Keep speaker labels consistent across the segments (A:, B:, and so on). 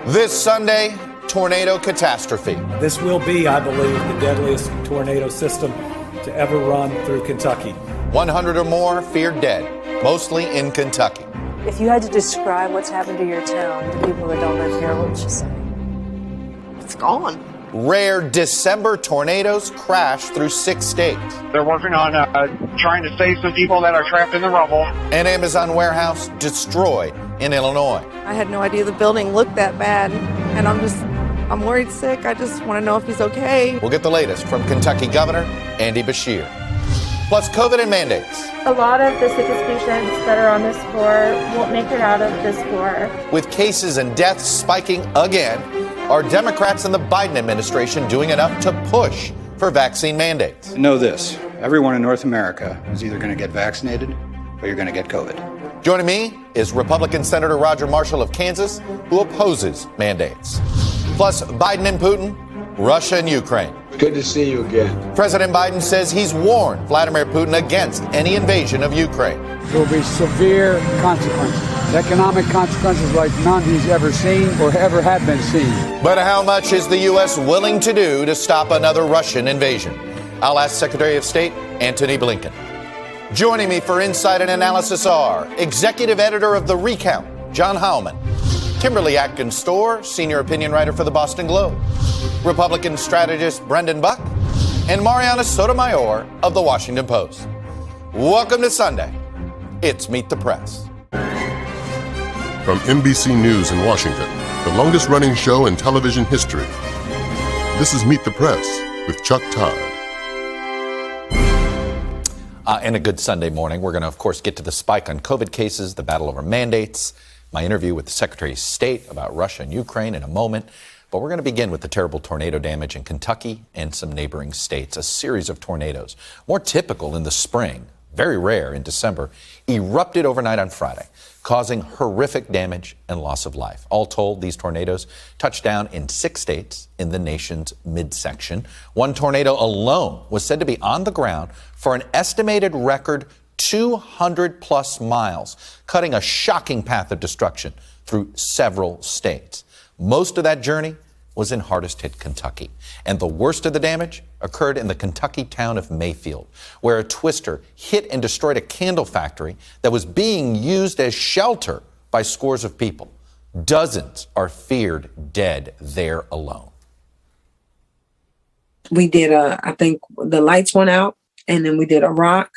A: This Sunday, tornado catastrophe.
B: This will be, I believe, the deadliest tornado system to ever run through Kentucky.
A: 100 or more feared dead, mostly in Kentucky.
C: If you had to describe what's happened to your town to people that don't live here, what would you say?
D: It's gone.
A: Rare December tornadoes crash through 6 states.
E: They're working on trying to save some people that are trapped in the rubble.
A: An Amazon warehouse destroyed in Illinois.
D: I had no idea the building looked that bad, and I'm worried sick. I just want to know if he's okay.
A: We'll get the latest from Kentucky Governor Andy Beshear. Plus COVID and mandates.
F: A lot of the sickest patients that are on this floor won't make it out of this floor.
A: With cases and deaths spiking again, are Democrats and the Biden administration doing enough to push for vaccine mandates?
G: Know this, everyone in North America is either going to get vaccinated or you're going to get COVID.
A: Joining me is Republican Senator Roger Marshall of Kansas, who opposes mandates. Plus, Biden and Putin, Russia and Ukraine.
H: Good to see you again.
A: President Biden says he's warned Vladimir Putin against any invasion of Ukraine.
H: There will be severe consequences, economic consequences like none he's ever seen or ever have been seen.
A: But how much is the U.S. willing to do to stop another Russian invasion? I'll ask Secretary of State Antony Blinken. Joining me for insight and analysis are Executive Editor of The Recount, John Howman, Kimberly Atkins Storr, Senior Opinion Writer for the Boston Globe, Republican strategist Brendan Buck, and Mariana Sotomayor of The Washington Post. Welcome to Sunday. It's Meet the Press.
I: From NBC News in Washington, the longest-running show in television history, this is Meet the Press with Chuck Todd.
A: And a good Sunday morning. We're going to, of course, get to the spike on COVID cases, the battle over mandates, my interview with the Secretary of State about Russia and Ukraine in a moment. But we're going to begin with the terrible tornado damage in Kentucky and some neighboring states. A series of tornadoes, more typical in the spring, very rare in December, erupted overnight on Friday, causing horrific damage and loss of life. All told, these tornadoes touched down in 6 states in the nation's midsection. One tornado alone was said to be on the ground for an estimated record 200 plus miles, cutting a shocking path of destruction through several states. Most of that journey was in hardest hit Kentucky. And the worst of the damage occurred in the Kentucky town of Mayfield, where a twister hit and destroyed a candle factory that was being used as shelter by scores of people. Dozens are feared dead there alone.
J: We did I think the lights went out, and then we did a rock,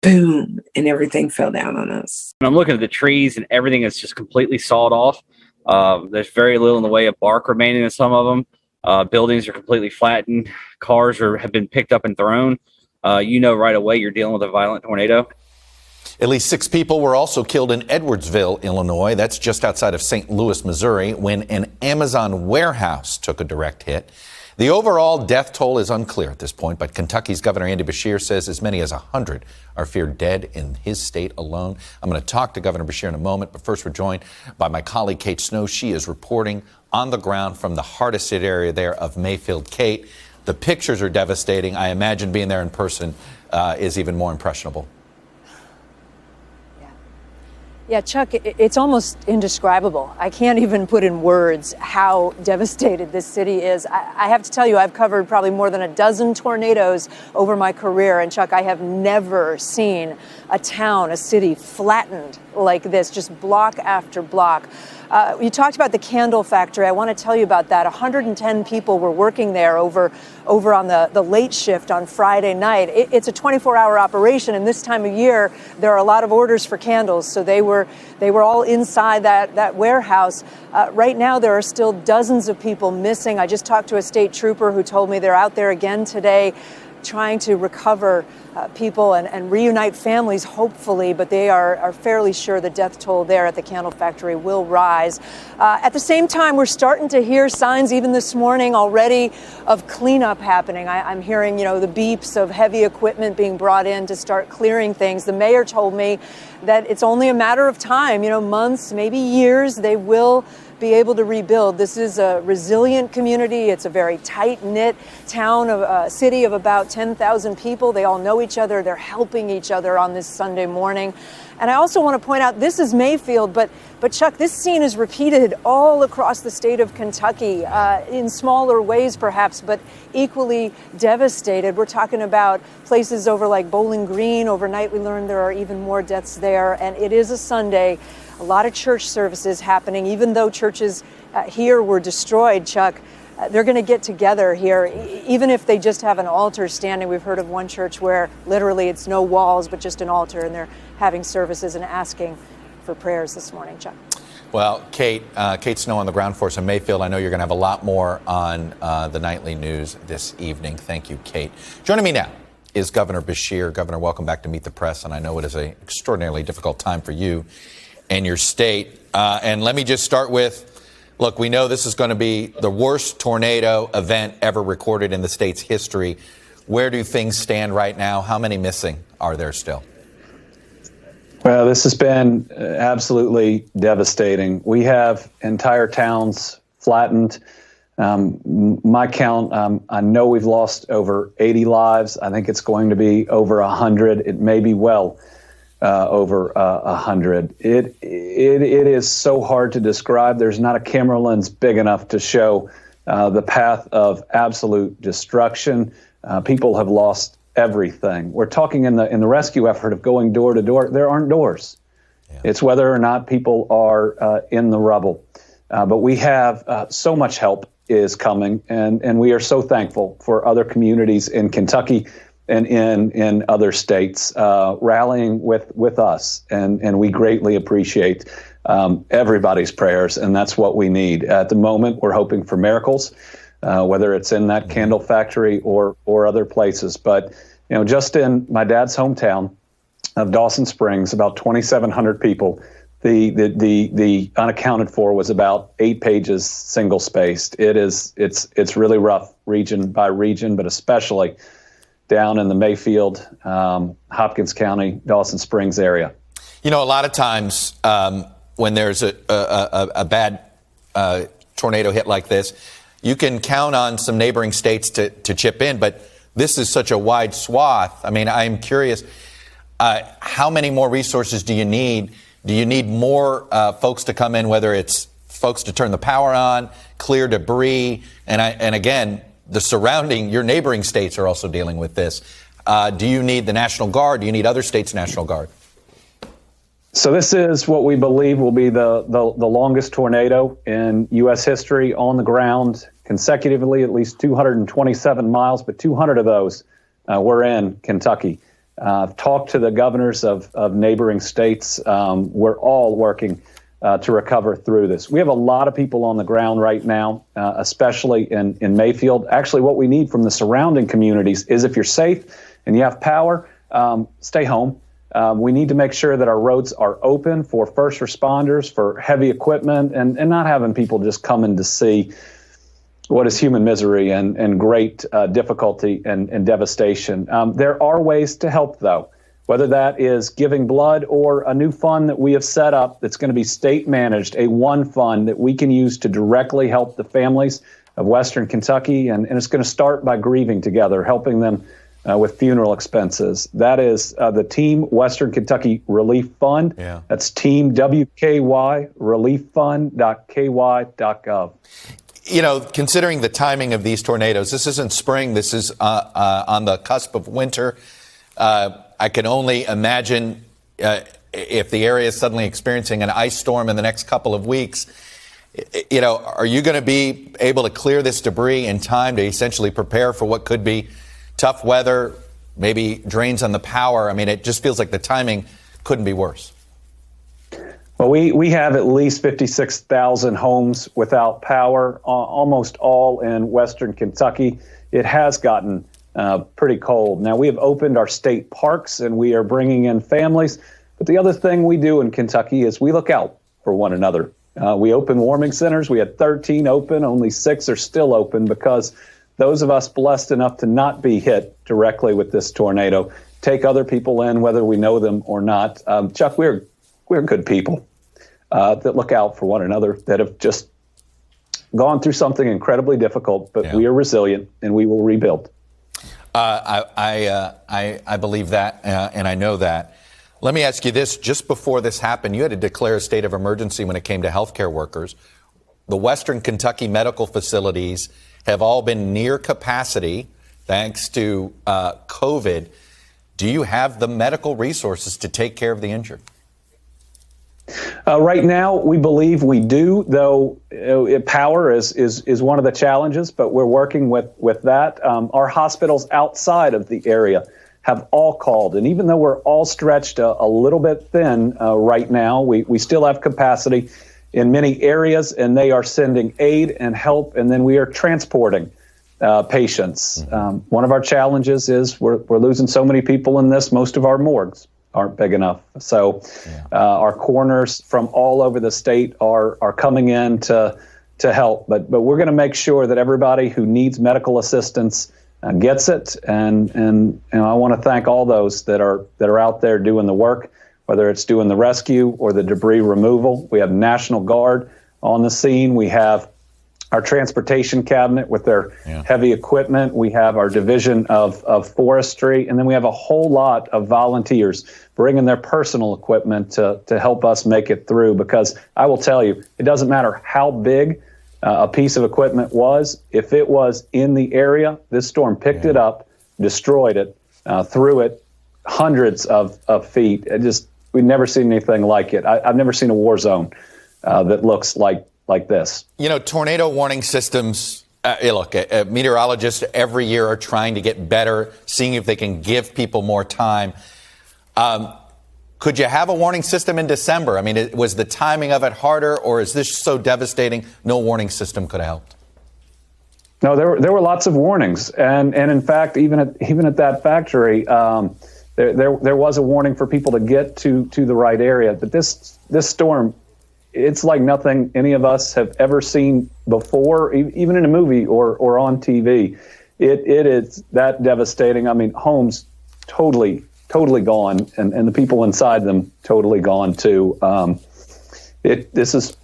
J: boom, and everything fell down on us.
K: I'm looking at the trees, and everything is just completely sawed off. There's very little in the way of bark remaining in some of them. Buildings are completely flattened. Cars have been picked up and thrown. Right away you're dealing with a violent tornado.
A: At least 6 people were also killed in Edwardsville, Illinois. That's just outside of St. Louis, Missouri, when an Amazon warehouse took a direct hit. The overall death toll is unclear at this point, but Kentucky's Governor Andy Beshear says as many as 100 are feared dead in his state alone. I'm going to talk to Governor Beshear in a moment, but first we're joined by my colleague Kate Snow. She is reporting on the ground from the hardest hit area there of Mayfield. Kate, the pictures are devastating. I imagine being there in person is even more impressionable.
C: Yeah, Chuck, it's almost indescribable. I can't even put in words how devastated this city is. I have to tell you, I've covered probably more than a dozen tornadoes over my career. And Chuck, I have never seen a town, a city flattened like this, just block after block. You talked about the candle factory. I want to tell you about that. 110 people were working there over on the late shift on Friday night. It's a 24-hour operation, and this time of year, there are a lot of orders for candles, so they were all inside that warehouse. Right now, there are still dozens of people missing. I just talked to a state trooper who told me they're out there again today trying to recover people and reunite families, hopefully, but they are fairly sure the death toll there at the candle factory will rise. At the same time, we're starting to hear signs even this morning already of cleanup happening. I'm hearing, the beeps of heavy equipment being brought in to start clearing things. The mayor told me that it's only a matter of time, months, maybe years, they will be able to rebuild. This is a resilient community. It's a very tight-knit town, a city of about 10,000 people. They all know each other. They're helping each other on this Sunday morning. And I also want to point out, this is Mayfield, but Chuck, this scene is repeated all across the state of Kentucky, in smaller ways perhaps, but equally devastated. We're talking about places over like Bowling Green. Overnight, we learned there are even more deaths there, and it is a Sunday. A lot of church services happening, even though churches here were destroyed, Chuck. They're going to get together here, even if they just have an altar standing. We've heard of one church where literally it's no walls, but just an altar, and they're having services and asking for prayers this morning, Chuck.
A: Well, Kate Snow on the ground for us in Mayfield. I know you're going to have a lot more on the nightly news this evening. Thank you, Kate. Joining me now is Governor Beshear. Governor, welcome back to Meet the Press, and I know it is an extraordinarily difficult time for you and your state. And let me just start with, look, we know this is going to be the worst tornado event ever recorded in the state's history. Where do things stand right now? How many missing are there still?
L: Well, this has been absolutely devastating. We have entire towns flattened. My count, I know we've lost over 80 lives. I think it's going to be over 100. It may be well over 100. It is so hard to describe. There's not a camera lens big enough to show the path of absolute destruction. People have lost everything. We're talking in the rescue effort of going door to door. There aren't doors. Yeah. It's whether or not people are in the rubble. But we have so much help is coming, and we are so thankful for other communities in Kentucky and in other states rallying with us, and we greatly appreciate everybody's prayers, and that's what we need. At the moment, we're hoping for miracles, whether it's in that candle factory or other places. But just in my dad's hometown of Dawson Springs, about 2,700 people. The unaccounted for was about 8 pages, single spaced. It's really rough region by region, but especially down in the Mayfield, Hopkins County, Dawson Springs area.
A: A lot of times when there's a bad tornado hit like this, you can count on some neighboring states to chip in, but this is such a wide swath. I mean, I'm curious, how many more resources do you need? Do you need more folks to come in, whether it's folks to turn the power on, clear debris, and again, your neighboring states are also dealing with this. Do you need the National Guard? Do you need other states' National Guard?
L: So this is what we believe will be the longest tornado in U.S. history on the ground, consecutively, at least 227 miles, but 200 of those were in Kentucky. I've talked to the governors of neighboring states. We're all working to recover through this. We have a lot of people on the ground right now, especially in Mayfield. Actually, what we need from the surrounding communities is, if you're safe and you have power, stay home. We need to make sure that our roads are open for first responders, for heavy equipment, and not having people just coming to see what is human misery and great difficulty and devastation. There are ways to help, though, whether that is giving blood or a new fund that we have set up that's going to be state managed, a one fund that we can use to directly help the families of Western Kentucky. And it's going to start by grieving together, helping them with funeral expenses. That is the Team Western Kentucky Relief Fund. Yeah. That's Team WKY relieffund.ky.gov.
A: Considering the timing of these tornadoes, this isn't spring. This is on the cusp of winter. I can only imagine if the area is suddenly experiencing an ice storm in the next couple of weeks. Are you going to be able to clear this debris in time to essentially prepare for what could be tough weather, maybe drains on the power? I mean, it just feels like the timing couldn't be worse.
L: Well, we have at least 56,000 homes without power, almost all in Western Kentucky. It has gotten pretty cold. Now, we have opened our state parks and we are bringing in families. But the other thing we do in Kentucky is we look out for one another. We open warming centers. We had 13 open. Only 6 are still open because those of us blessed enough to not be hit directly with this tornado take other people in, whether we know them or not. Chuck, we're good people that look out for one another, that have just gone through something incredibly difficult, but we are resilient and we will rebuild.
A: I believe that, and I know that. Let me ask you this. Just before this happened, you had to declare a state of emergency when it came to healthcare workers. The Western Kentucky medical facilities have all been near capacity thanks to COVID. Do you have the medical resources to take care of the injured?
L: Right now, we believe we do, though power is one of the challenges, but we're working with that. Our hospitals outside of the area have all called, and even though we're all stretched a little bit thin right now, we still have capacity in many areas, and they are sending aid and help, and then we are transporting patients. One of our challenges is we're losing so many people in this, most of our morgues aren't big enough. So our coroners from all over the state are coming in to help. But we're going to make sure that everybody who needs medical assistance gets it. And I want to thank all those that are out there doing the work, whether it's doing the rescue or the debris removal. We have National Guard on the scene. We have our transportation cabinet with their heavy equipment. We have our division of forestry, and then we have a whole lot of volunteers bringing their personal equipment to help us make it through. Because I will tell you, it doesn't matter how big a piece of equipment was. If it was in the area, this storm picked it up, destroyed it, threw it hundreds of feet. We've never seen anything like it. I've never seen a war zone that looks like this.
A: You know, tornado warning systems, look, meteorologists every year are trying to get better, seeing if they can give people more time. Could you have a warning system in December? I mean, was the timing of it harder, or is this so devastating no warning system could have helped?
L: No, there were lots of warnings. And in fact, even at that factory, there was a warning for people to get to the right area. But this storm, it's like nothing any of us have ever seen before, even in a movie or on TV. It is that devastating. I mean, homes totally gone, and the people inside them totally gone too. This is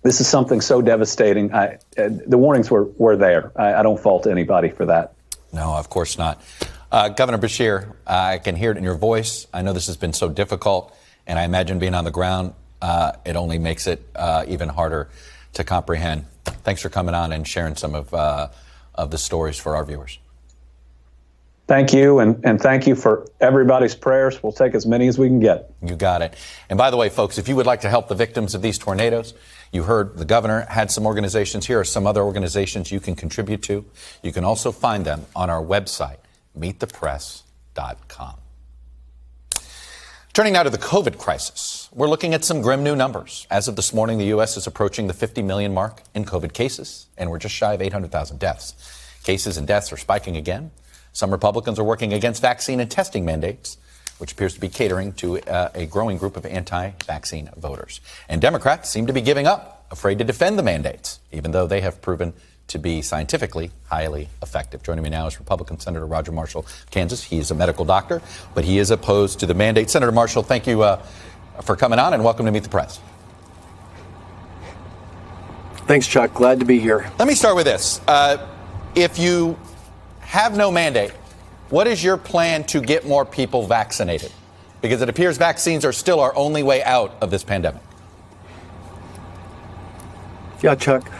L: something so devastating. The warnings were there. I don't fault anybody for that.
A: No, of course not. Governor Beshear, I can hear it in your voice. I know this has been so difficult, and I imagine being on the ground, it only makes it even harder to comprehend. Thanks for coming on and sharing some of the stories for our viewers.
L: Thank you, and thank you for everybody's prayers. We'll take as many as we can get.
A: You got it. And by the way, folks, if you would like to help the victims of these tornadoes, you heard the governor had some organizations. Here are some other organizations you can contribute to. You can also find them on our website, meetthepress.com. Turning now to the COVID crisis, we're looking at some grim new numbers. As of this morning, the U.S. is approaching the 50 million mark in COVID cases, and we're just shy of 800,000 deaths. Cases and deaths are spiking again. Some Republicans are working against vaccine and testing mandates, which appears to be catering to a growing group of anti-vaccine voters. And Democrats seem to be giving up, afraid to defend the mandates, even though they have proven to be scientifically highly effective. Joining me now is Republican Senator Roger Marshall of Kansas. He is a medical doctor, but he is opposed to the mandate. Senator Marshall, thank you for coming on, and welcome to Meet the Press.
M: Thanks, Chuck. Glad to be here.
A: Let me start with this. If you have no mandate, what is your plan to get more people vaccinated? Because it appears vaccines are still our only way out of this pandemic.
M: Yeah, Chuck.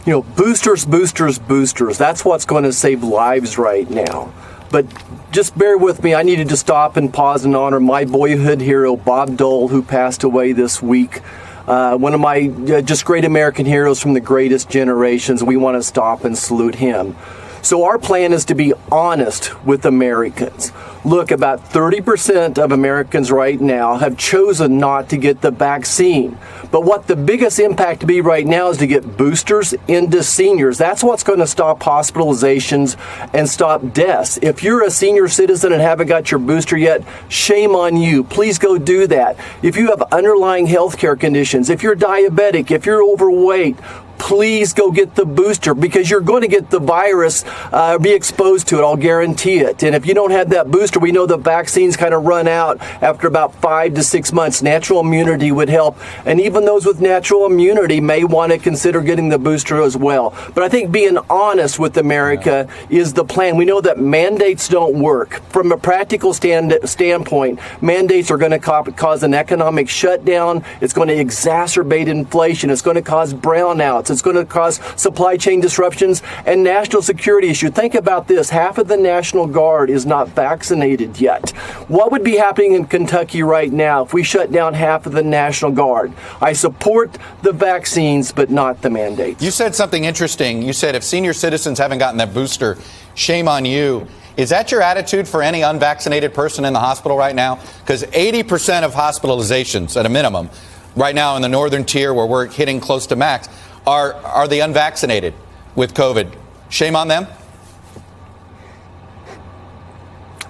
M: You know, boosters. That's what's going to save lives right now. But just bear with me. I needed to stop and pause and honor my boyhood hero, Bob Dole, who passed away this week. One of my just great American heroes from the greatest generations. We want to stop and salute him. So our plan is to be honest with Americans. Look, about 30% of Americans right now have chosen not to get the vaccine. But what the biggest impact to be right now is to get boosters into seniors. That's what's going to stop hospitalizations and stop deaths. If you're a senior citizen and haven't got your booster yet, shame on you. Please go do that. If you have underlying health care conditions, if you're diabetic, if you're overweight, please go get the booster, because you're going to get the virus, be exposed to it. I'll guarantee it. And if you don't have that booster, we know the vaccines kind of run out after about 5 to 6 months. Natural immunity would help. And even those with natural immunity may want to consider getting the booster as well. But I think being honest with America is the plan. We know that mandates don't work. From a practical standpoint, mandates are going to cause an economic shutdown. It's going to exacerbate inflation. It's going to cause brownouts. It's going to cause supply chain disruptions and national security issue. Think about this. Half of the National Guard is not vaccinated yet. What would be happening in Kentucky right now if we shut down half of the National Guard? I support the vaccines, but not the mandates.
A: You said something interesting. You said if senior citizens haven't gotten that booster, shame on you. Is that your attitude for any unvaccinated person in the hospital right now? Because 80% of hospitalizations, at a minimum, right now in the northern tier where we're hitting close to max, are the unvaccinated with COVID. Shame on them?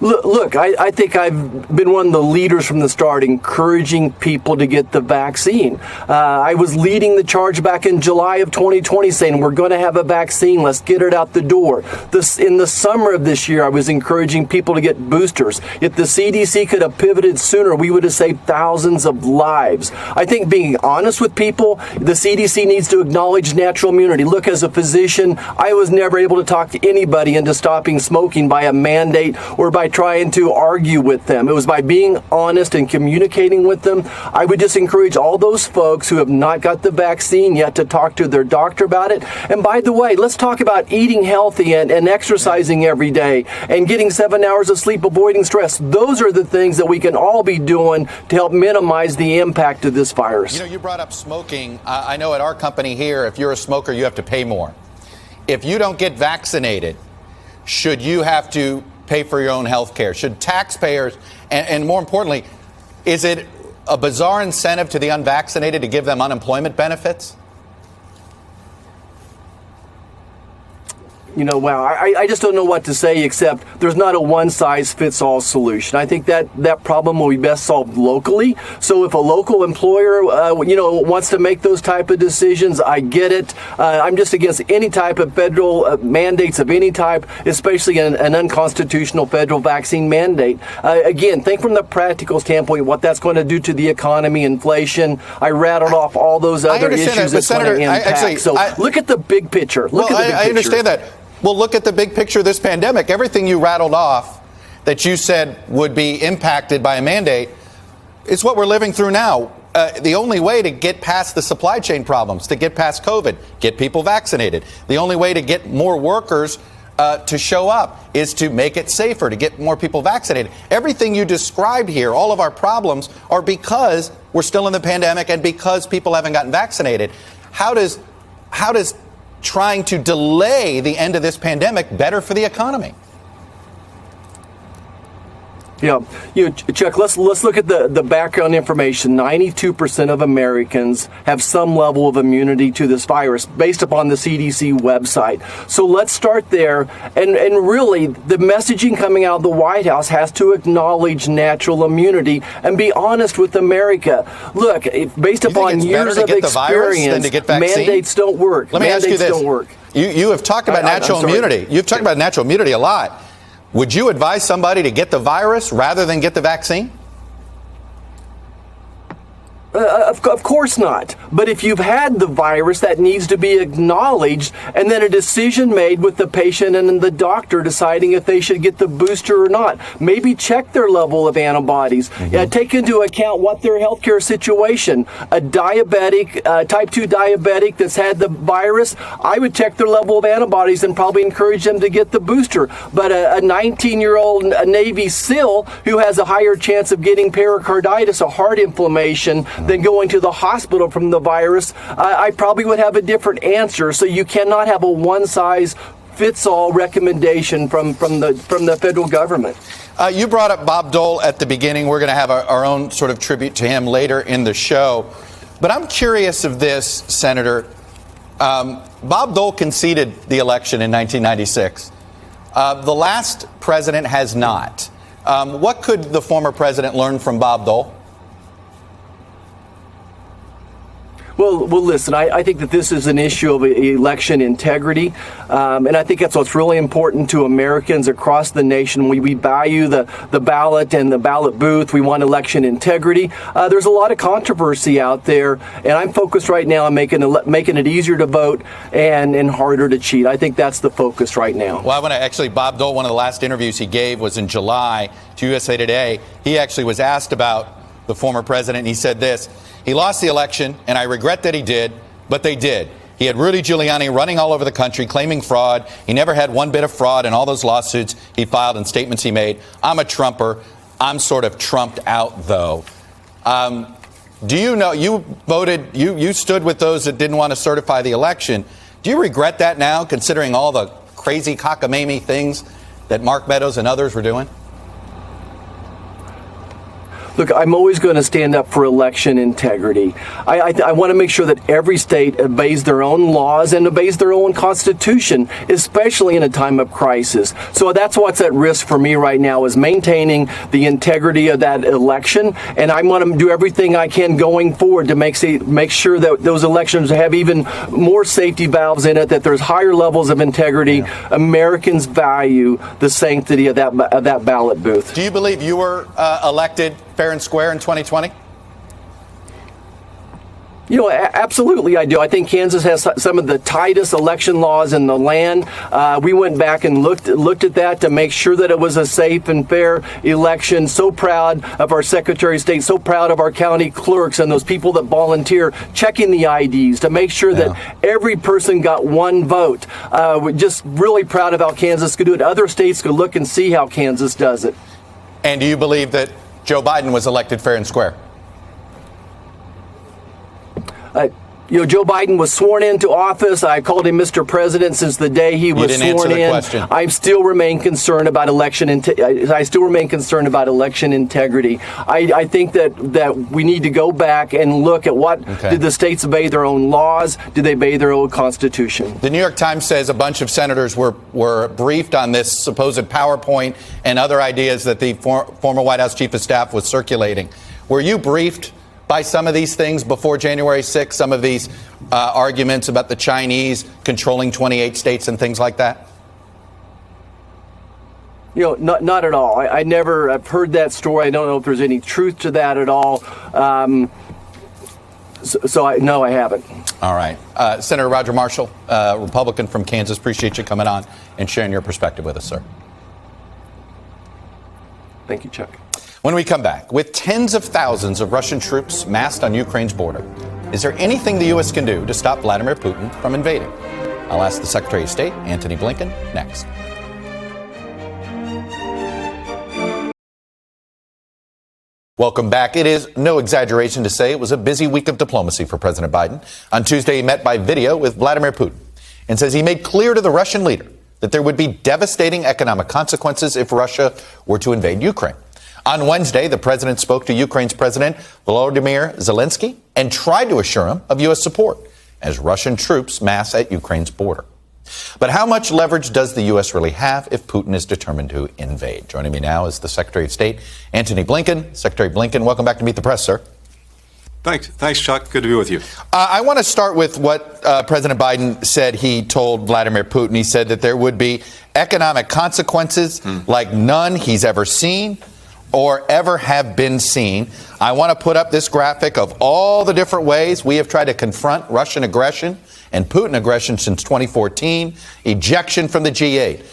M: Look, I think I've been one of the leaders from the start, encouraging people to get the vaccine. I was leading the charge back in July of 2020, saying we're going to have a vaccine. Let's get it out the door. In the summer of this year, I was encouraging people to get boosters. If the CDC could have pivoted sooner, we would have saved thousands of lives. I think being honest with people, the CDC needs to acknowledge natural immunity. Look, as a physician, I was never able to talk to anybody into stopping smoking by a mandate or by trying to argue with them. It was by being honest and communicating with them. I would just encourage all those folks who have not got the vaccine yet to talk to their doctor about it. And by the way, let's talk about eating healthy and exercising every day and getting 7 hours of sleep, avoiding stress. Those are the things that we can all be doing to help minimize the impact of this virus.
A: You know, you brought up smoking. I know at our company here, if you're a smoker, you have to pay more. If you don't get vaccinated, should you have to pay for your own health care? Should taxpayers, and more importantly, is it a bizarre incentive to the unvaccinated to give them unemployment benefits?
M: You know, wow, I just don't know what to say, except there's not a one-size-fits-all solution. I think that problem will be best solved locally. So if a local employer, wants to make those type of decisions, I get it. I'm just against any type of federal mandates of any type, especially an unconstitutional federal vaccine mandate. Again, think from the practical standpoint what that's going to do to the economy, inflation. I rattled off all those other issues that's going to impact. Look at the big picture.
A: I understand that. Well, look at the big picture of this pandemic. Everything you rattled off that you said would be impacted by a mandate is what we're living through now. The only way to get past the supply chain problems, to get past COVID, get people vaccinated. The only way to get more workers to show up is to make it safer, to get more people vaccinated. Everything you described here, all of our problems, are because we're still in the pandemic and because people haven't gotten vaccinated. How does trying to delay the end of this pandemic better for the economy?
M: Yeah, Chuck, let's look at the background information. 92% of Americans have some level of immunity to this virus based upon the CDC website. So let's start there. And really, the messaging coming out of the White House has to acknowledge natural immunity and be honest with America. Look, based upon years of experience, mandates don't work.
A: Let me ask you this. You have talked about natural immunity. You've talked about natural immunity a lot. Would you advise somebody to get the virus rather than get the vaccine?
M: Of course not. But if you've had the virus, that needs to be acknowledged, and then a decision made with the patient and the doctor deciding if they should get the booster or not. Maybe check their level of antibodies. Take into account what their healthcare situation. A diabetic, type 2 diabetic that's had the virus, I would check their level of antibodies and probably encourage them to get the booster. But a 19-year-old Navy SEAL who has a higher chance of getting pericarditis, a heart inflammation, than going to the hospital from the virus, I probably would have a different answer. So you cannot have a one-size-fits-all recommendation from the federal government.
A: You brought up Bob Dole at the beginning. We're going to have our own sort of tribute to him later in the show. But I'm curious of this, Senator. Bob Dole conceded the election in 1996. The last president has not. What could the former president learn from Bob Dole?
M: Well, listen, I think that this is an issue of election integrity, and I think that's what's really important to Americans across the nation. We value the ballot and the ballot booth. We want election integrity. There's a lot of controversy out there, and I'm focused right now on making it easier to vote and harder to cheat. I think that's the focus right now.
A: Well, I want to actually, Bob Dole, one of the last interviews he gave was in July to USA Today. He actually was asked about the former president, and he said this: he lost the election, and I regret that he did, but they did. He had Rudy Giuliani running all over the country claiming fraud. He never had one bit of fraud in all those lawsuits he filed and statements he made. I'm a Trumper. I'm sort of trumped out, though. Do you know, you voted, you stood with those that didn't want to certify the election. Do you regret that now, considering all the crazy cockamamie things that Mark Meadows and others were doing?
M: Look, I'm always going to stand up for election integrity. I want to make sure that every state obeys their own laws and obeys their own constitution, especially in a time of crisis. So that's what's at risk for me right now, is maintaining the integrity of that election. And I want to do everything I can going forward to make sure that those elections have even more safety valves in it, that there's higher levels of integrity. Yeah. Americans value the sanctity of that ballot booth.
A: Do you believe you were elected fair and square in 2020?
M: You know, absolutely I do. I think Kansas has some of the tightest election laws in the land. We went back and looked at that to make sure that it was a safe and fair election. So proud of our Secretary of State, so proud of our county clerks and those people that volunteer checking the IDs to make sure that every person got one vote. We're just really proud of how Kansas could do it. Other states could look and see how Kansas does it.
A: And do you believe that Joe Biden was elected fair and square?
M: Joe Biden was sworn into office. I called him Mr. President since the day he was sworn in.
A: Question.
M: I still remain concerned about election integrity. I think that we need to go back and look at did the states obey their own laws? Did they obey their own constitution?
A: The New York Times says a bunch of senators were briefed on this supposed PowerPoint and other ideas that the former White House chief of staff was circulating. Were you briefed by some of these things before January 6th, some of these arguments about the Chinese controlling 28 states and things like that?
M: Not at all. I've heard that story. I don't know if there's any truth to that at all. No, I haven't.
A: All right. Senator Roger Marshall, Republican from Kansas, appreciate you coming on and sharing your perspective with us, sir.
M: Thank you, Chuck.
A: When we come back, with tens of thousands of Russian troops massed on Ukraine's border, is there anything the U.S. can do to stop Vladimir Putin from invading? I'll ask the Secretary of State, Antony Blinken, next. Welcome back. It is no exaggeration to say it was a busy week of diplomacy for President Biden. On Tuesday, he met by video with Vladimir Putin and says he made clear to the Russian leader that there would be devastating economic consequences if Russia were to invade Ukraine. On Wednesday, the president spoke to Ukraine's President Volodymyr Zelensky and tried to assure him of U.S. support as Russian troops mass at Ukraine's border. But how much leverage does the U.S. really have if Putin is determined to invade? Joining me now is the Secretary of State, Antony Blinken. Secretary Blinken, welcome back to Meet the Press, sir.
N: Thanks, Chuck. Good to be with you.
A: I want to start with what President Biden said he told Vladimir Putin. He said that there would be economic consequences like none he's ever seen or ever have been seen. I want to put up this graphic of all the different ways we have tried to confront Russian aggression and Putin aggression since 2014, ejection from the G8,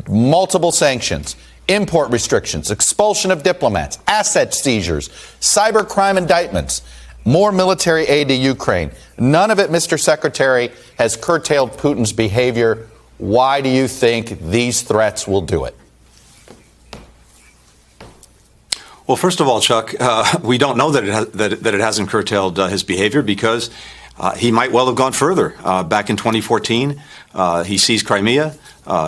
A: multiple sanctions, import restrictions, expulsion of diplomats, asset seizures, cybercrime indictments, more military aid to Ukraine. None of it, Mr. Secretary, has curtailed Putin's behavior. Why do you think these threats will do it?
N: Well, first of all, Chuck, we don't know that it hasn't curtailed his behavior because he might well have gone further. Back in 2014, he seized Crimea.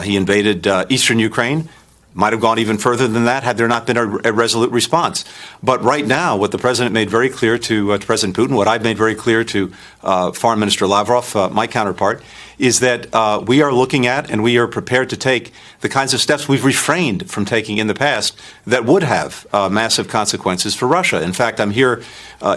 N: He invaded eastern Ukraine. might have gone even further than that had there not been a resolute response. But right now, what the president made very clear to President Putin, what I've made very clear to Foreign Minister Lavrov, my counterpart, is that we are looking at and we are prepared to take the kinds of steps we've refrained from taking in the past that would have massive consequences for Russia. In fact, I'm here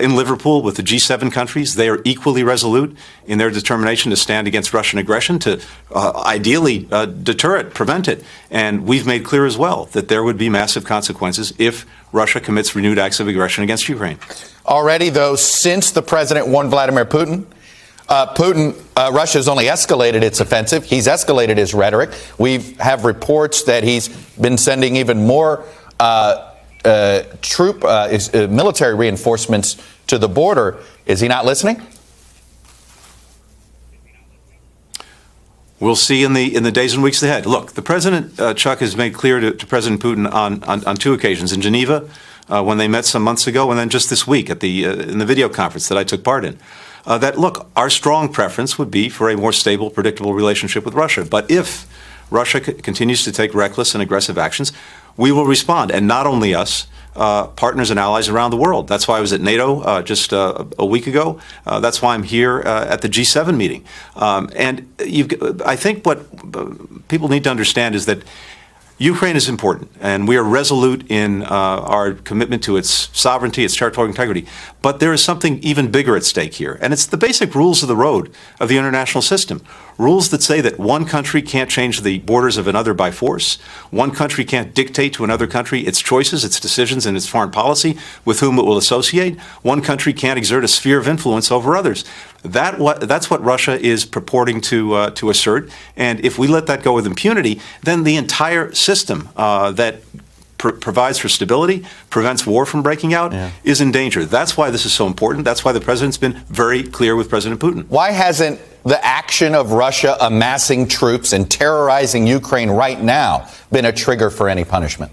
N: in Liverpool with the G7 countries. They are equally resolute in their determination to stand against Russian aggression, to ideally deter it, prevent it. And we've made clear as well that there would be massive consequences if Russia commits renewed acts of aggression against Ukraine.
A: Already, though, since the president warned Vladimir Putin, Russia's only escalated its offensive. He's escalated his rhetoric. We have reports that he's been sending even more military reinforcements to the border. Is he not listening?
N: We'll see in the days and weeks ahead. Look, the president, Chuck, has made clear to President Putin on two occasions, in Geneva when they met some months ago, and then just this week at in the video conference that I took part in, that, look, our strong preference would be for a more stable, predictable relationship with Russia. But if Russia continues to take reckless and aggressive actions, we will respond. And not only us, partners and allies around the world. That's why I was at NATO just a week ago. That's why I'm here at the G7 meeting. And I think what people need to understand is that Ukraine is important, and we are resolute in our commitment to its sovereignty, its territorial integrity. But there is something even bigger at stake here, and it's the basic rules of the road of the international system. Rules that say that one country can't change the borders of another by force. One country can't dictate to another country its choices, its decisions, and its foreign policy with whom it will associate. One country can't exert a sphere of influence over others. That's what Russia is purporting to assert. And if we let that go with impunity, then the entire system that provides for stability, prevents war from breaking out, is in danger. That's why this is so important. That's why the president's been very clear with President Putin.
A: Why hasn't the action of Russia amassing troops and terrorizing Ukraine right now been a trigger for any punishment?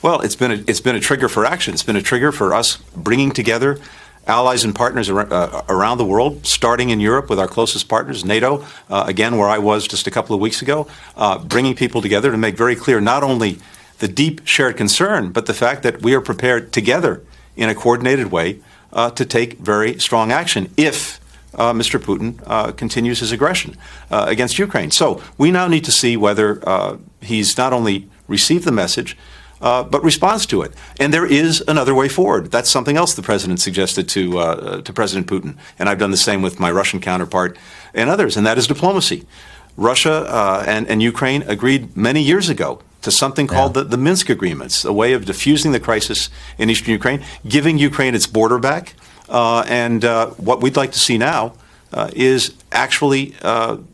N: Well, it's been a trigger for action. It's been a trigger for us bringing together allies and partners around the world, starting in Europe with our closest partners, NATO, again, where I was just a couple of weeks ago, bringing people together to make very clear not only the deep shared concern, but the fact that we are prepared together in a coordinated way to take very strong action if Mr. Putin continues his aggression against Ukraine. So we now need to see whether he's not only received the message, but responds to it. And there is another way forward. That's something else the president suggested to President Putin. And I've done the same with my Russian counterpart and others, and that is diplomacy. Russia and Ukraine agreed many years ago to something called the Minsk Agreements, a way of diffusing the crisis in eastern Ukraine, giving Ukraine its border back. And what we'd like to see now is actually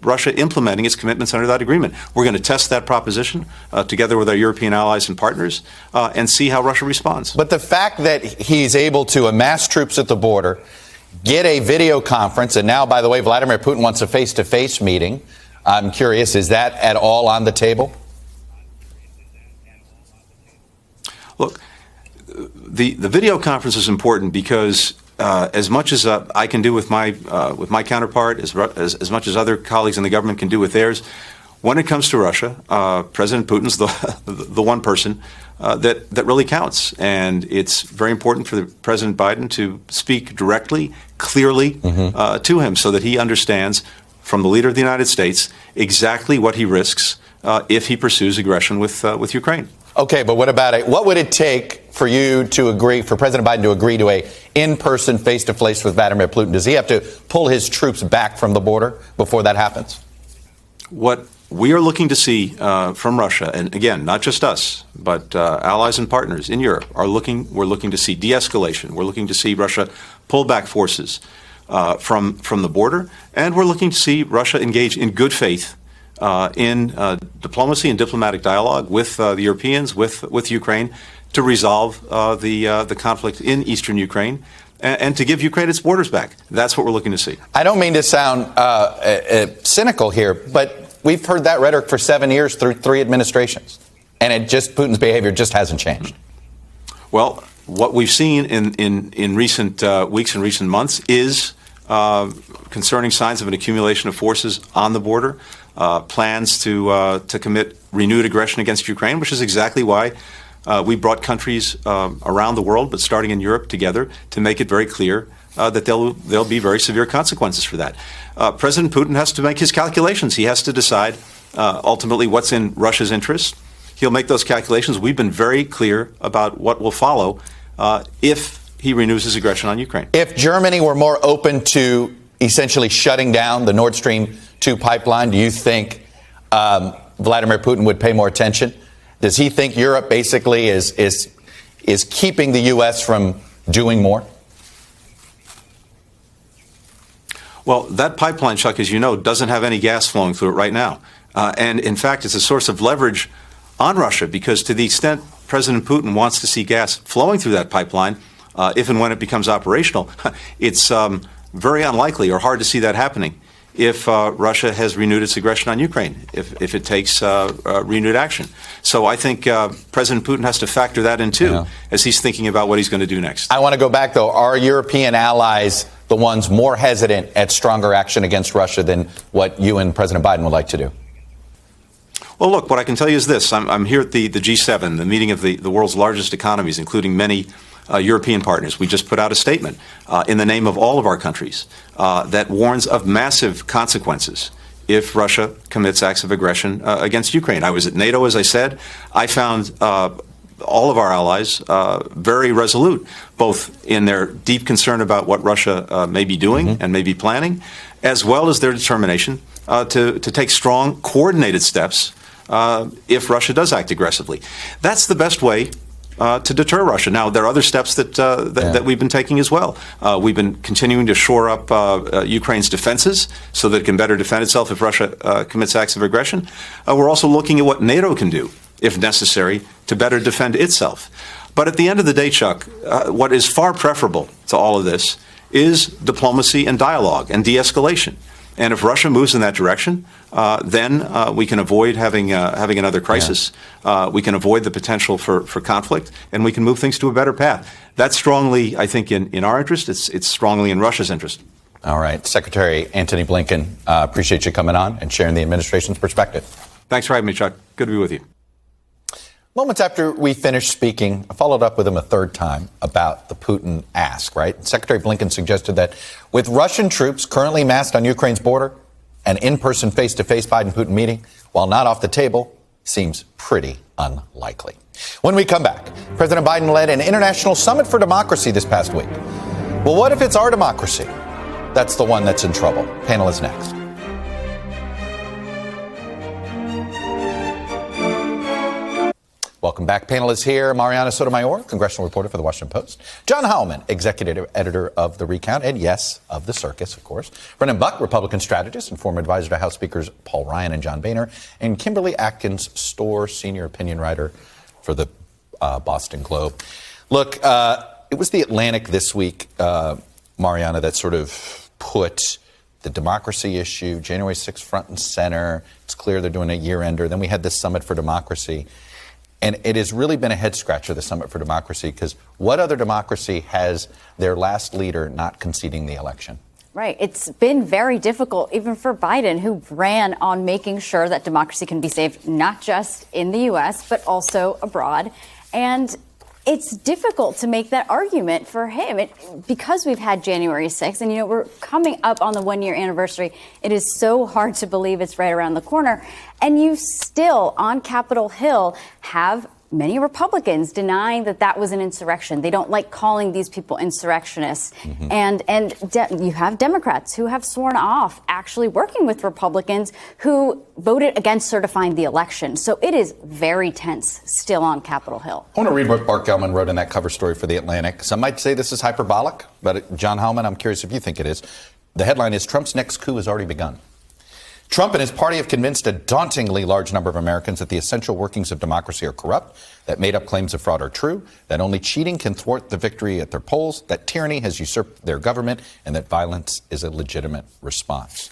N: Russia implementing its commitments under that agreement. We're going to test that proposition together with our European allies and partners and see how Russia responds.
A: But the fact that he's able to amass troops at the border, get a video conference, and now, by the way, Vladimir Putin wants a face-to-face meeting. I'm curious, is that at all on the table? Look,
N: the video conference is important because as much as I can do with my counterpart, as much as other colleagues in the government can do with theirs, when it comes to Russia, President Putin's the one person that really counts, and it's very important for President Biden to speak directly, clearly to him, so that he understands from the leader of the United States exactly what he risks if he pursues aggression with Ukraine.
A: Okay, but what would it take for you to agree, for President Biden to agree to a in-person, face-to-face with Vladimir Putin? Does he have to pull his troops back from the border before that happens?
N: What we are looking to see from Russia, and again, not just us, but allies and partners in Europe, we're looking to see de-escalation. We're looking to see Russia pull back forces from the border, and we're looking to see Russia engage in good faith in diplomacy and diplomatic dialogue with the Europeans, with Ukraine, to resolve the conflict in eastern Ukraine and to give Ukraine its borders back. That's what we're looking to see.
A: I don't mean to sound cynical here, but we've heard that rhetoric for 7 years through 3 administrations, and Putin's behavior just hasn't changed.
N: Well, what we've seen in recent weeks and recent months is concerning signs of an accumulation of forces on the border, plans to commit renewed aggression against Ukraine, which is exactly why we brought countries around the world, but starting in Europe, together to make it very clear that there'll be very severe consequences for that. President Putin has to make his calculations. He has to decide ultimately what's in Russia's interest. He'll make those calculations. We've been very clear about what will follow if he renews his aggression on Ukraine.
A: If Germany were more open to essentially shutting down the Nord Stream 2 pipeline, do you think Vladimir Putin would pay more attention? Does he think Europe basically is keeping the U.S. from doing more?
N: Well, that pipeline, Chuck, as you know, doesn't have any gas flowing through it right now. And in fact, it's a source of leverage on Russia, because to the extent President Putin wants to see gas flowing through that pipeline, if and when it becomes operational, it's very unlikely or hard to see that happening if Russia has renewed its aggression on Ukraine, if it takes renewed action. So I think President Putin has to factor that in, too, as he's thinking about what he's going to do next.
A: I want to go back, though. Are European allies the ones more hesitant at stronger action against Russia than what you and President Biden would like to do?
N: Well, look, what I can tell you is this. I'm here at the G7, the meeting of the world's largest economies, including many European partners. We just put out a statement in the name of all of our countries that warns of massive consequences if Russia commits acts of aggression against Ukraine. I was at NATO, as I said. I found all of our allies very resolute, both in their deep concern about what Russia may be doing and may be planning, as well as their determination to take strong, coordinated steps if Russia does act aggressively. That's the best way to deter Russia. Now, there are other steps that we've been taking as well. We've been continuing to shore up Ukraine's defenses so that it can better defend itself if Russia commits acts of aggression. We're also looking at what NATO can do, if necessary, to better defend itself. But at the end of the day, Chuck, what is far preferable to all of this is diplomacy and dialogue and de-escalation. And if Russia moves in that direction, then we can avoid having another crisis. We can avoid the potential for conflict, and we can move things to a better path. That's strongly, I think, in our interest. It's strongly in Russia's interest.
A: All right. Secretary Antony Blinken, appreciate you coming on and sharing the administration's perspective.
N: Thanks for having me, Chuck. Good to be with you.
A: Moments after we finished speaking, I followed up with him a third time about the Putin ask, right? Secretary Blinken suggested that with Russian troops currently massed on Ukraine's border, an in-person face-to-face Biden-Putin meeting, while not off the table, seems pretty unlikely. When we come back, President Biden led an international summit for democracy this past week. Well, what if it's our democracy that's the one that's in trouble? Panel is next. Welcome back. Panel is here. Mariana Sotomayor, congressional reporter for The Washington Post. John Howman, executive editor of The Recount, and yes, of The Circus, of course. Brennan Buck, Republican strategist and former advisor to House Speakers Paul Ryan and John Boehner. And Kimberly Atkins Storr, senior opinion writer for the Boston Globe. Look, it was The Atlantic this week, Mariana, that sort of put the democracy issue, January 6th, front and center. It's clear they're doing a year-ender. Then we had this Summit for Democracy. And it has really been a head-scratcher, the Summit for Democracy, because what other democracy has their last leader not conceding the election?
O: Right. It's been very difficult, even for Biden, who ran on making sure that democracy can be saved, not just in the U.S., but also abroad. And it's difficult to make that argument for him because we've had January 6th. And, you know, we're coming up on the one-year anniversary. It is so hard to believe it's right around the corner. And you still, on Capitol Hill, have many Republicans denying that that was an insurrection. They don't like calling these people insurrectionists. And you have Democrats who have sworn off actually working with Republicans who voted against certifying the election. So it is very tense still on Capitol Hill.
A: I want to read what Bart Gellman wrote in that cover story for The Atlantic. Some might say this is hyperbolic, but John Howman, I'm curious if you think it is. The headline is, Trump's next coup has already begun. Trump and his party have convinced a dauntingly large number of Americans that the essential workings of democracy are corrupt, that made-up claims of fraud are true, that only cheating can thwart the victory at their polls, that tyranny has usurped their government, and that violence is a legitimate response.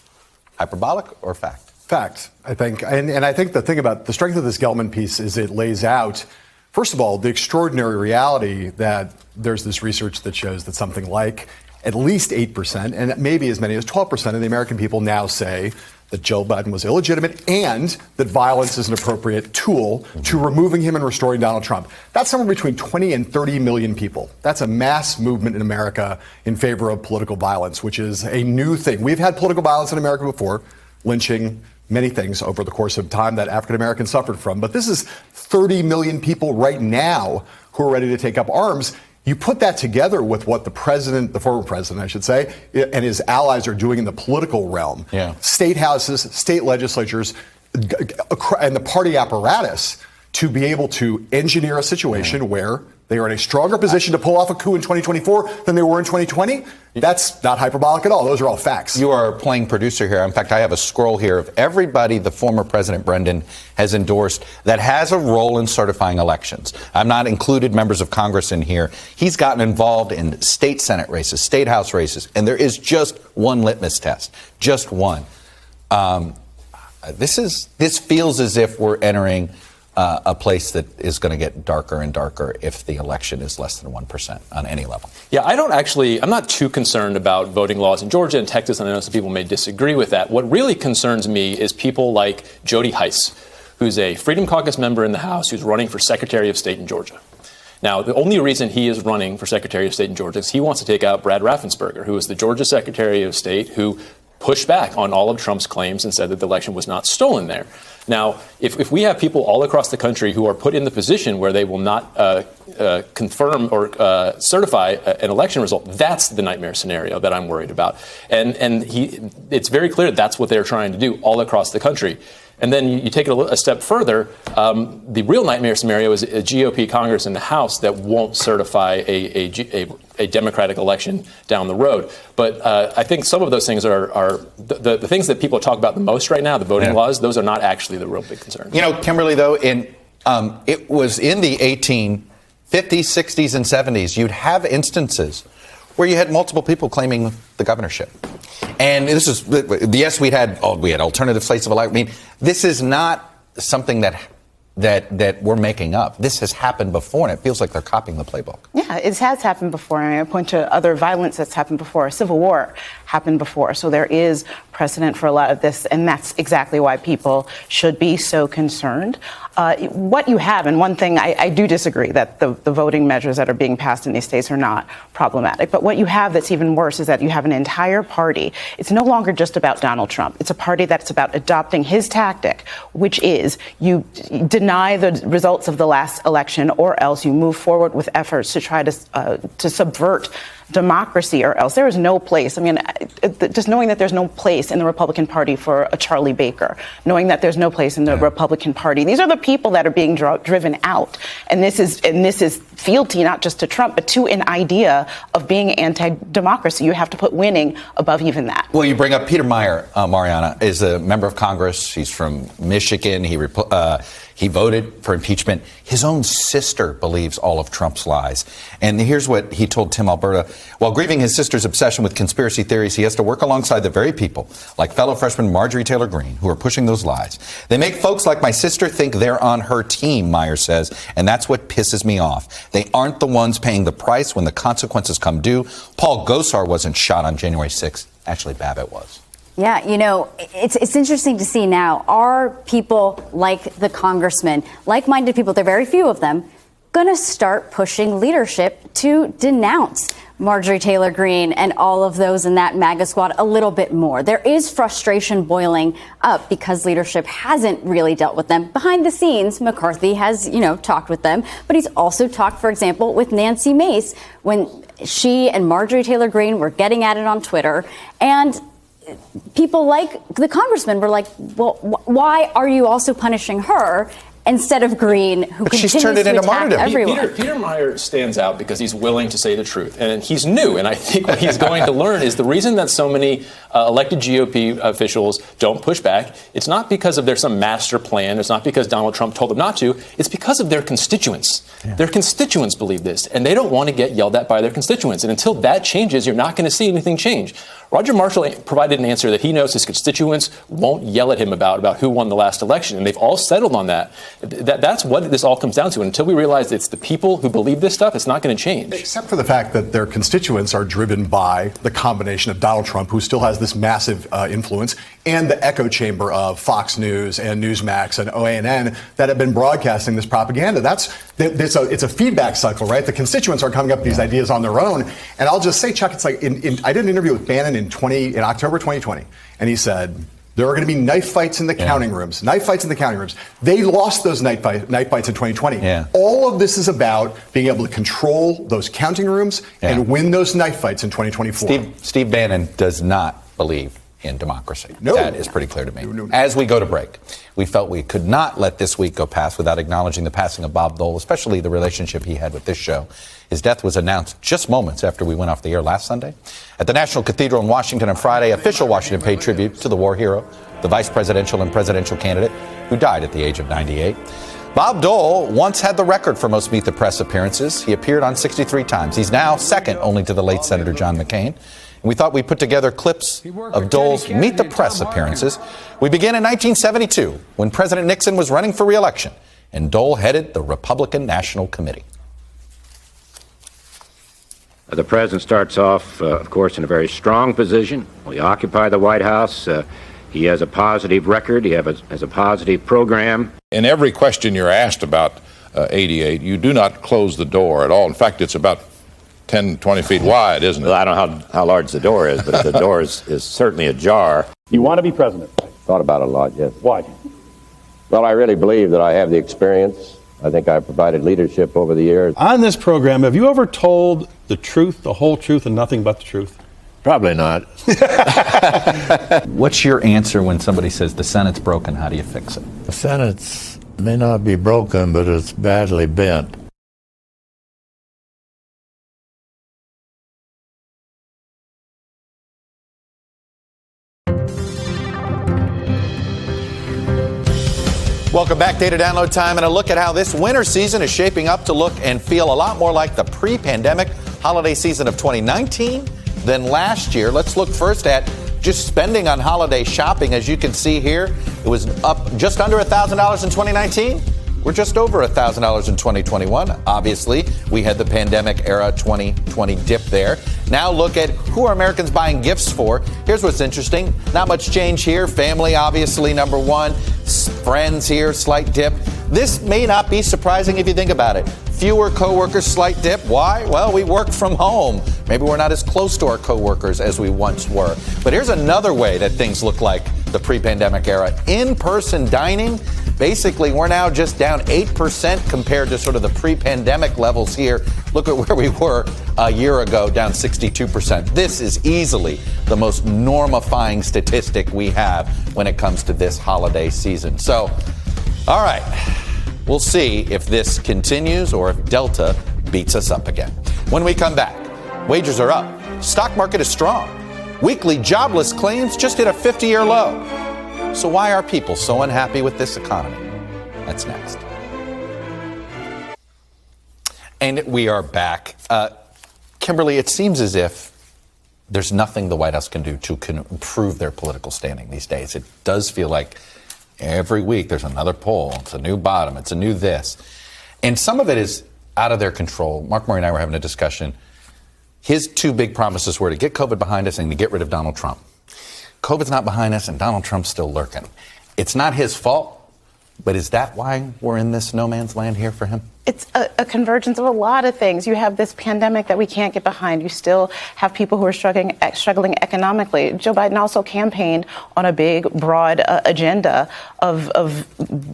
A: Hyperbolic or fact?
P: Fact, I think. And I think the thing about the strength of this Gelman piece is it lays out, first of all, the extraordinary reality that there's this research that shows that something like at least 8% and maybe as many as 12% of the American people now say that Joe Biden was illegitimate and that violence is an appropriate tool to removing him and restoring Donald Trump. That's somewhere between 20 and 30 million people. That's a mass movement in America in favor of political violence, which is a new thing. We've had political violence in America before, lynching, many things over the course of time that African Americans suffered from. But this is 30 million people right now who are ready to take up arms. You put that together with what the president, the former president, I should say, and his allies are doing in the political realm. Yeah. State houses, state legislatures, and the party apparatus to be able to engineer a situation where they are in a stronger position to pull off a coup in 2024 than they were in 2020. That's not hyperbolic at all. Those are all facts.
A: You are playing producer here. In fact, I have a scroll here of everybody the former President Brendan has endorsed that has a role in certifying elections. I'm not included members of Congress in here. He's gotten involved in state Senate races, state House races, and there is just one litmus test, just one. This feels as if we're entering a place that is going to get darker and darker if the election is less than 1% on any level.
Q: Yeah, I'm not too concerned about voting laws in Georgia and Texas, and I know some people may disagree with that. What really concerns me is people like Jody Hice, who's a Freedom Caucus member in the House who's running for Secretary of State in Georgia. Now, the only reason he is running for Secretary of State in Georgia is he wants to take out Brad Raffensperger, who is the Georgia Secretary of State, who pushed back on all of Trump's claims and said that the election was not stolen there. Now, if we have people all across the country who are put in the position where they will not confirm or certify an election result, that's the nightmare scenario that I'm worried about. And it's very clear that's what they're trying to do all across the country. And then you take it a step further. The real nightmare scenario is a GOP Congress in the House that won't certify a Democratic election down the road. But I think some of those things are the things that people talk about the most right now, the voting laws, those are not actually the real big concerns.
A: You know, Kimberly, though, it was in the 1850s, 60s, and 70s, you'd have instances where you had multiple people claiming the governorship. And this is, yes, we had alternative slates of election. I mean, this is not something that we're making up. This has happened before, and it feels like they're copying the playbook.
R: Yeah, it has happened before. I point to other violence that's happened before. A civil war happened before. So there is precedent for a lot of this, and that's exactly why people should be so concerned. What you have, and one thing I do disagree that the voting measures that are being passed in these states are not problematic. But what you have that's even worse is that you have an entire party. It's no longer just about Donald Trump. It's a party that's about adopting his tactic, which is you deny the results of the last election, or else you move forward with efforts to try to subvert democracy, or else there is no place. I mean, just knowing that there's no place in the Republican Party for a Charlie Baker, knowing that there's no place in the Republican Party. These are the people that are being driven out. And this is fealty not just to Trump, but to an idea of being anti-democracy. You have to put winning above even that.
A: Well, you bring up Peter Meyer, Mariana, is a member of Congress. He's from Michigan. He voted for impeachment. His own sister believes all of Trump's lies. And here's what he told Tim Alberta. While grieving his sister's obsession with conspiracy theories, he has to work alongside the very people, like fellow freshman Marjorie Taylor Greene, who are pushing those lies. They make folks like my sister think they're on her team, Meyer says, and that's what pisses me off. They aren't the ones paying the price when the consequences come due. Paul Gosar wasn't shot on January 6th. Actually, Babbitt was.
O: Yeah, you know, it's interesting to see now. Are people like the congressman, like-minded people, there are very few of them, going to start pushing leadership to denounce Marjorie Taylor Greene and all of those in that MAGA squad a little bit more? There is frustration boiling up because leadership hasn't really dealt with them. Behind the scenes, McCarthy has, talked with them, but he's also talked, for example, with Nancy Mace when she and Marjorie Taylor Greene were getting at it on Twitter. And people like the congressman were like, well, why are you also punishing her instead of Greene, who continues to attack everyone?
Q: Peter Meyer stands out because he's willing to say the truth, and he's new. And I think what he's going to learn is the reason that so many elected GOP officials don't push back. It's not because of their some master plan. It's not because Donald Trump told them not to. It's because of their constituents. Yeah. Their constituents believe this, and they don't want to get yelled at by their constituents. And until that changes, you're not going to see anything change. Roger Marshall provided an answer that he knows his constituents won't yell at him about who won the last election, and they've all settled on that. That's what this all comes down to. And until we realize it's the people who believe this stuff, it's not going to change.
P: Except for the fact that their constituents are driven by the combination of Donald Trump, who still has this massive influence, and the echo chamber of Fox News and Newsmax and OANN that have been broadcasting this propaganda. It's a feedback cycle, right? The constituents are coming up with these ideas on their own. And I'll just say, Chuck, it's like I did an interview with Bannon in October 2020, and he said there are going to be knife fights in the counting rooms. Knife fights in the counting rooms. They lost those knife fights in 2020. Yeah. All of this is about being able to control those counting rooms and win those knife fights in 2024.
A: Steve Bannon does not believe in democracy.
P: No.
A: That is pretty clear to me. No. As we go to break, we felt we could not let this week go past without acknowledging the passing of Bob Dole, especially the relationship he had with this show. His death was announced just moments after we went off the air last Sunday. At the National Cathedral in Washington on Friday, official Washington paid tribute to the war hero, the vice presidential and presidential candidate who died at the age of 98. Bob Dole once had the record for most Meet the Press appearances. He appeared on 63 times. He's now second only to the late Senator John McCain. We thought we'd put together clips of Dole's Meet the Press appearances. We begin in 1972 when President Nixon was running for re-election and Dole headed the Republican National Committee.
S: The president starts off, of course, in a very strong position. We occupy the White House. He has a positive record. He has a positive program.
T: In every question you're asked about 88, you do not close the door at all. In fact, it's about 10, 20 feet wide, isn't it?
S: Well, I don't know how large the door is, but the door is certainly ajar.
U: You want to be president?
S: Thought about it a lot, yes.
U: Why?
S: Well, I really believe that I have the experience. I think I've provided leadership over the years.
U: On this program, have you ever told the truth, the whole truth, and nothing but the truth?
T: Probably not.
A: What's your answer when somebody says the Senate's broken? How do you fix it?
V: The Senate may not be broken, but it's badly bent.
A: Welcome back. Data download time and a look at how this winter season is shaping up to look and feel a lot more like the pre-pandemic holiday season of 2019 than last year. Let's look first at just spending on holiday shopping. As you can see here, it was up just under $1,000 in 2019. We're just over $1,000 in 2021. Obviously, we had the pandemic era 2020 dip there. Now look at who are Americans buying gifts for. Here's what's interesting. Not much change here. Family, obviously, number one. Friends here, slight dip. This may not be surprising if you think about it. Fewer coworkers, slight dip. Why? Well, we work from home. Maybe we're not as close to our coworkers as we once were. But here's another way that things look like the pre-pandemic era. In-person dining, basically, we're now just down 8% compared to sort of the pre-pandemic levels here. Look at where we were a year ago, down 62%. This is easily the most normifying statistic we have when it comes to this holiday season. So, all right, we'll see if this continues or if Delta beats us up again. When we come back, wages are up. Stock market is strong. Weekly jobless claims just hit a 50-year low. So why are people so unhappy with this economy? That's next. And we are back. Kimberly, it seems as if there's nothing the White House can do to improve their political standing these days. It does feel like every week there's another poll. It's a new bottom. It's a new this. And some of it is out of their control. Mark Murray and I were having a discussion. His two big promises were to get COVID behind us and to get rid of Donald Trump. COVID's not behind us and Donald Trump's still lurking. It's not his fault, but is that why we're in this no man's land here for him?
R: It's a convergence of a lot of things. You have this pandemic that we can't get behind. You still have people who are struggling economically. Joe Biden also campaigned on a big, broad agenda of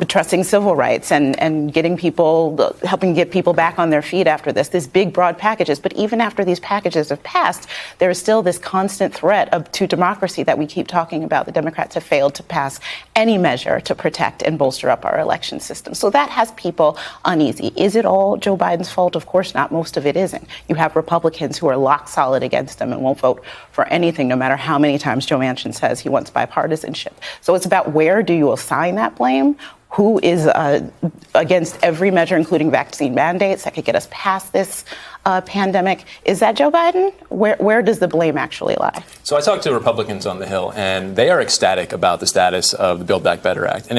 R: trusting civil rights and getting people, helping get people back on their feet after this big, broad packages. But even after these packages have passed, there is still this constant threat to democracy that we keep talking about. The Democrats have failed to pass any measure to protect and bolster up our election system. So that has people uneasy. Is it all Joe Biden's fault? Of course not. Most of it isn't. You have Republicans who are lock solid against him and won't vote for anything, no matter how many times Joe Manchin says he wants bipartisanship. So it's about where do you assign that blame? who is against every measure, including vaccine mandates, that could get us past this pandemic. Is that Joe Biden? Where does the blame actually lie?
Q: So I talked to Republicans on the Hill, and they are ecstatic about the status of the Build Back Better Act. And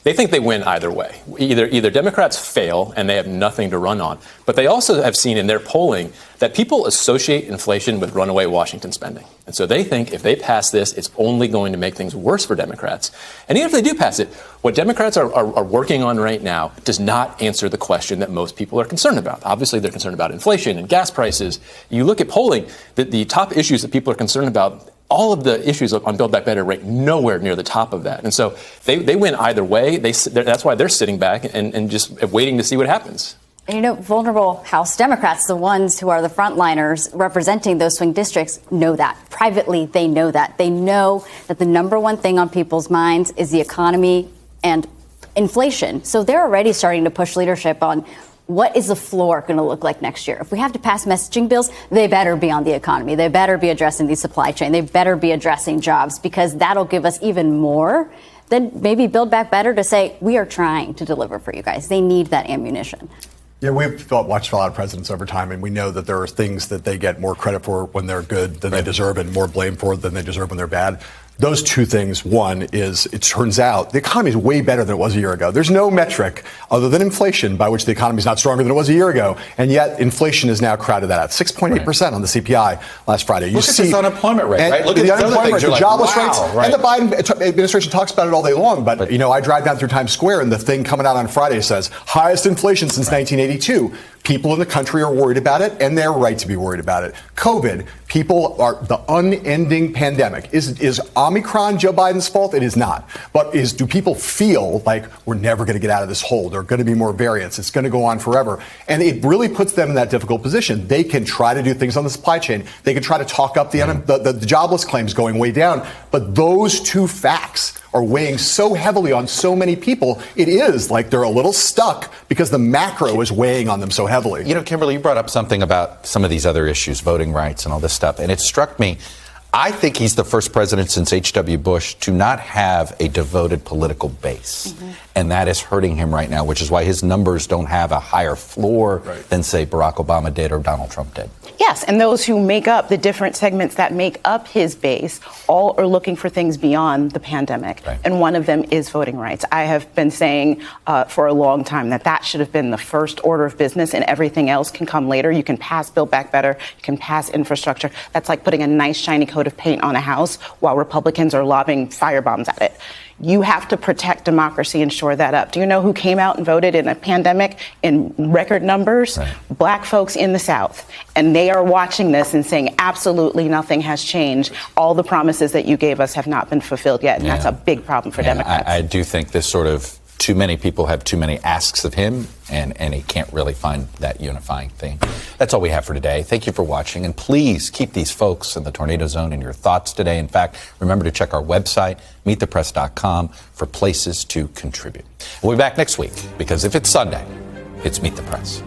Q: they think they win either way. Either Democrats fail and they have nothing to run on, but they also have seen in their polling that people associate inflation with runaway Washington spending. And so they think if they pass this, it's only going to make things worse for Democrats. And even if they do pass it, what Democrats are working on right now does not answer the question that most people are concerned about. Obviously, they're concerned about inflation and gas prices. You look at polling, the top issues that people are concerned about, all of the issues on Build Back Better rank nowhere near the top of that. And so they win either way. That's why they're sitting back and just waiting to see what happens.
O: And vulnerable House Democrats, the ones who are the frontliners representing those swing districts, know that. Privately, they know that. They know that the number one thing on people's minds is the economy and inflation. So they're already starting to push leadership on what is the floor going to look like next year. If we have to pass messaging bills, they better be on the economy. They better be addressing the supply chain. They better be addressing jobs, because that'll give us even more than maybe Build Back Better to say, we are trying to deliver for you guys. They need that ammunition.
P: Yeah, we've watched a lot of presidents over time, and we know that there are things that they get more credit for when they're good than they deserve, and more blame for than they deserve when they're bad. Those two things. One is, it turns out the economy is way better than it was a year ago. There's no metric other than inflation by which the economy is not stronger than it was a year ago. And yet inflation has now crowded that out. 6.8% on the CPI last Friday.
A: Look at this unemployment rate, right?
P: Look at the unemployment rate, the jobless rates.
A: Right.
P: And the Biden administration talks about it all day long. But, I drive down through Times Square, and the thing coming out on Friday says, highest inflation since 1982. People in the country are worried about it, and they're right to be worried about it. COVID, people are the unending pandemic. Is Omicron Joe Biden's fault? It is not. But do people feel like we're never going to get out of this hole? There are going to be more variants. It's going to go on forever. And it really puts them in that difficult position. They can try to do things on the supply chain. They can try to talk up the jobless claims going way down. But those two facts are weighing so heavily on so many people, it is like they're a little stuck because the macro is weighing on them so heavily.
A: Kimberly, you brought up something about some of these other issues, voting rights and all this stuff, and it struck me. I think he's the first president since H.W. Bush to not have a devoted political base. Mm-hmm. And that is hurting him right now, which is why his numbers don't have a higher floor than, say, Barack Obama did or Donald Trump did.
R: Yes, and those who make up the different segments that make up his base all are looking for things beyond the pandemic. Right. And one of them is voting rights. I have been saying for a long time that should have been the first order of business, and everything else can come later. You can pass Build Back Better. You can pass infrastructure. That's like putting a nice shiny coat of paint on a house while Republicans are lobbing firebombs at it. You have to protect democracy and shore that up. Do you know who came out and voted in a pandemic in record numbers? Right. Black folks in the South. And they are watching this and saying absolutely nothing has changed. All the promises that you gave us have not been fulfilled yet. And that's a big problem for Democrats.
A: I do think this sort of too many people have too many asks of him, and he can't really find that unifying thing. That's all we have for today. Thank you for watching, and please keep these folks in the tornado zone in your thoughts today. In fact, remember to check our website, meetthepress.com, for places to contribute. We'll be back next week, because if it's Sunday, it's Meet the Press.